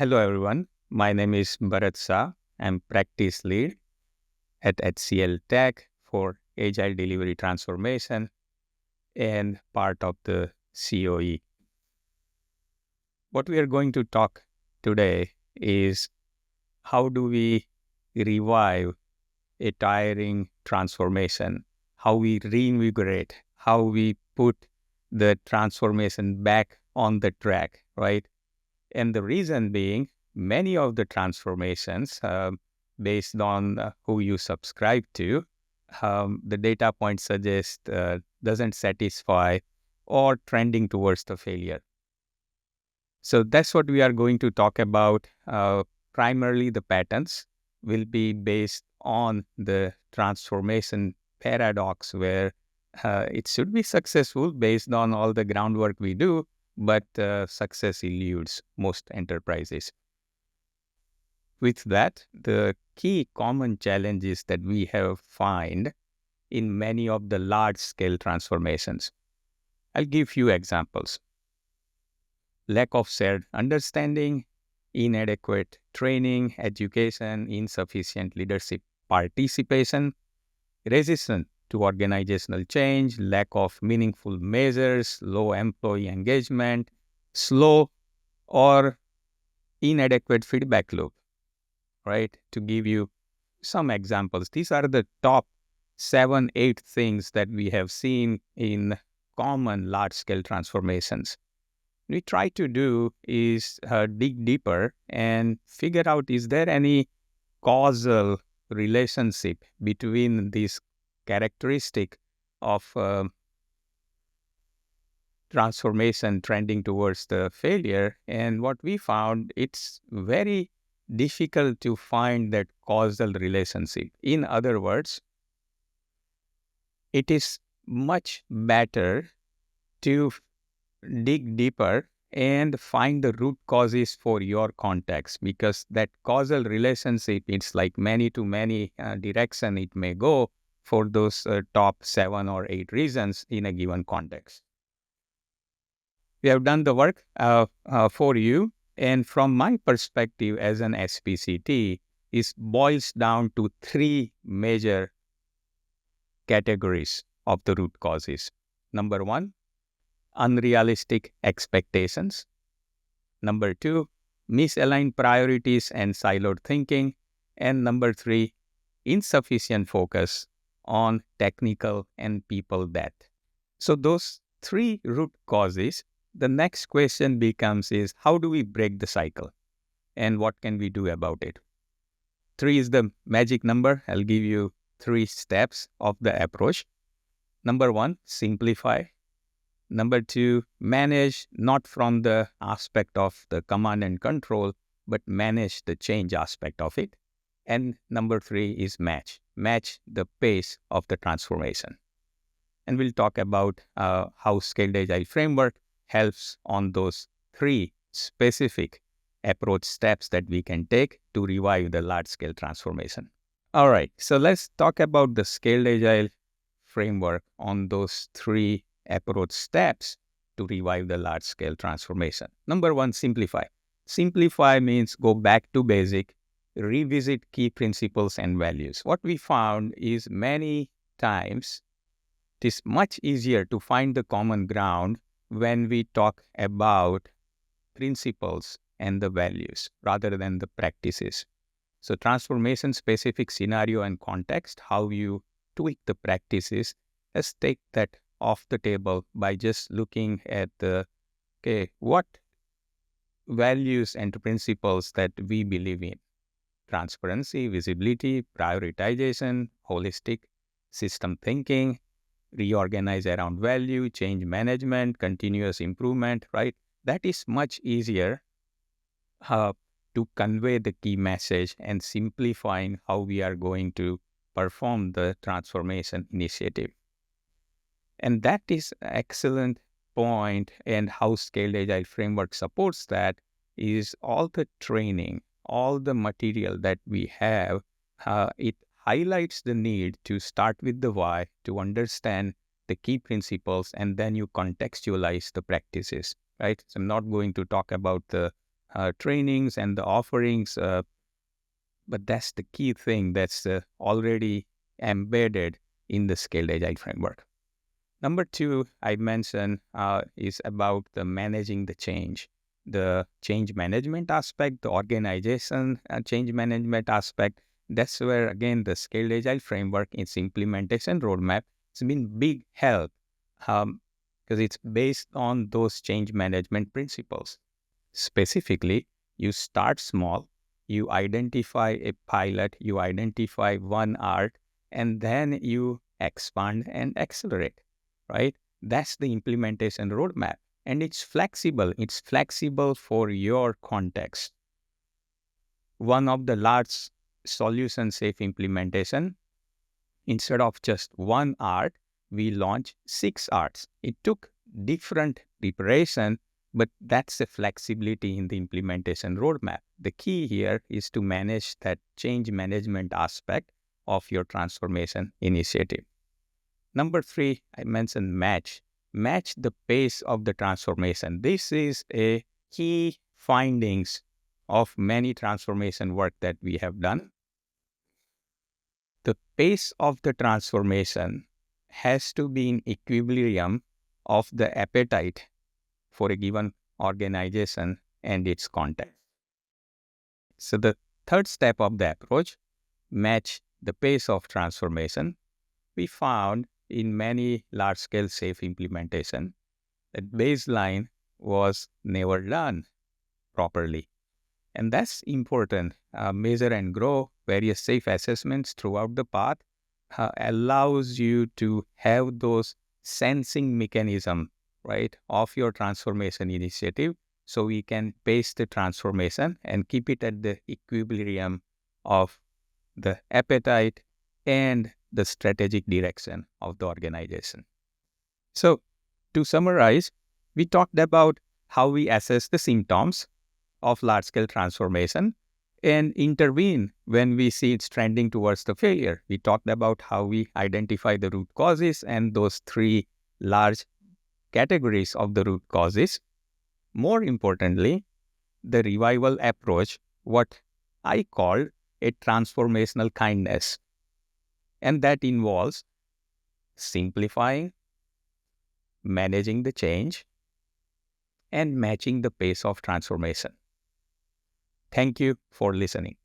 Hello, everyone. My name is Bharat Shah. I'm Practice Lead at HCLTech for Agile Delivery Transformation and part of the COE. What we are going to talk today is how do we revive a tiring transformation, how we reinvigorate, how we put the transformation back on the track, right? And the reason being, many of the transformations, based on who you subscribe to, the data points suggest doesn't satisfy or trending towards the failure. So that's what we are going to talk about. Primarily, the patterns will be based on the transformation paradox, where it should be successful based on all the groundwork we do, but success eludes most enterprises. With that, the key common challenges that we have found in many of the large-scale transformations. I'll give few examples. Lack of shared understanding, inadequate training, education, insufficient leadership participation, resistance to organizational change, lack of meaningful measures, low employee engagement, slow or inadequate feedback loop, right? To give you some examples, these are the top 7-8 things that we have seen in common large-scale transformations. We try to do is dig deeper and figure out, is there any causal relationship between this characteristic of transformation trending towards the failure? And what we found, it's very difficult to find that causal relationship. In other words, it is much better to dig deeper and find the root causes for your context, because that causal relationship, it's like many to many direction it may go for those top 7 or 8 reasons in a given context. We have done the work for you, and from my perspective as an SPCT, it boils down to 3 major categories of the root causes. Number 1, unrealistic expectations. Number 2, misaligned priorities and siloed thinking. And number 3, insufficient focus on technical and people depth. So those 3 root causes, the next question becomes is, how do we break the cycle? And what can we do about it? 3 is the magic number. I'll give you 3 steps of the approach. Number 1, simplify. Number 2, manage not from the aspect of the command and control, but manage the change aspect of it. And number 3 is match. Match the pace of the transformation. And we'll talk about how Scaled Agile Framework helps on those 3 specific approach steps that we can take to revive the large-scale transformation. All right, so let's talk about the Scaled Agile Framework on those 3 approach steps to revive the large-scale transformation. Number 1, simplify. Simplify means go back to basic, revisit key principles and values. What we found is many times it is much easier to find the common ground when we talk about principles and the values rather than the practices. So transformation-specific scenario and context, how you tweak the practices, let's take that off the table by just looking at what values and principles that we believe in. Transparency, visibility, prioritization, holistic system thinking, reorganize around value, change management, continuous improvement, right? That is much easier to convey the key message and simplifying how we are going to perform the transformation initiative. And that is an excellent point, and how Scaled Agile Framework supports that is all the training, all the material that we have, it highlights the need to start with the why, to understand the key principles, and then you contextualize the practices, right? So I'm not going to talk about the trainings and the offerings, but that's the key thing that's already embedded in the Scaled Agile framework. Number two, I mentioned is about the managing the change management aspect, the organization change management aspect. That's where, again, the Scaled Agile framework, its implementation roadmap, has been big help because it's based on those change management principles. Specifically, you start small, you identify a pilot, you identify one art, and then you expand and accelerate, right? That's the implementation roadmap. And it's flexible. It's flexible for your context. One of the large solution safe implementation, instead of just one art, we launched 6 arts. It took different preparation, but that's the flexibility in the implementation roadmap. The key here is to manage that change management aspect of your transformation initiative. Number 3, I mentioned match. Match the pace of the transformation. This is a key findings of many transformation work that we have done. The pace of the transformation has to be in equilibrium of the appetite for a given organization and its context. So the third step of the approach, match the pace of transformation. We found in many large-scale safe implementation that baseline was never done properly. And that's important. Measure and grow various safe assessments throughout the path allows you to have those sensing mechanism, right, of your transformation initiative, so we can pace the transformation and keep it at the equilibrium of the appetite and the strategic direction of the organization. So, to summarize, we talked about how we assess the symptoms of large-scale transformation and intervene when we see it's trending towards the failure. We talked about how we identify the root causes and those 3 large categories of the root causes. More importantly, the revival approach, what I call a transformational kindness. And that involves simplifying, managing the change, and matching the pace of transformation. Thank you for listening.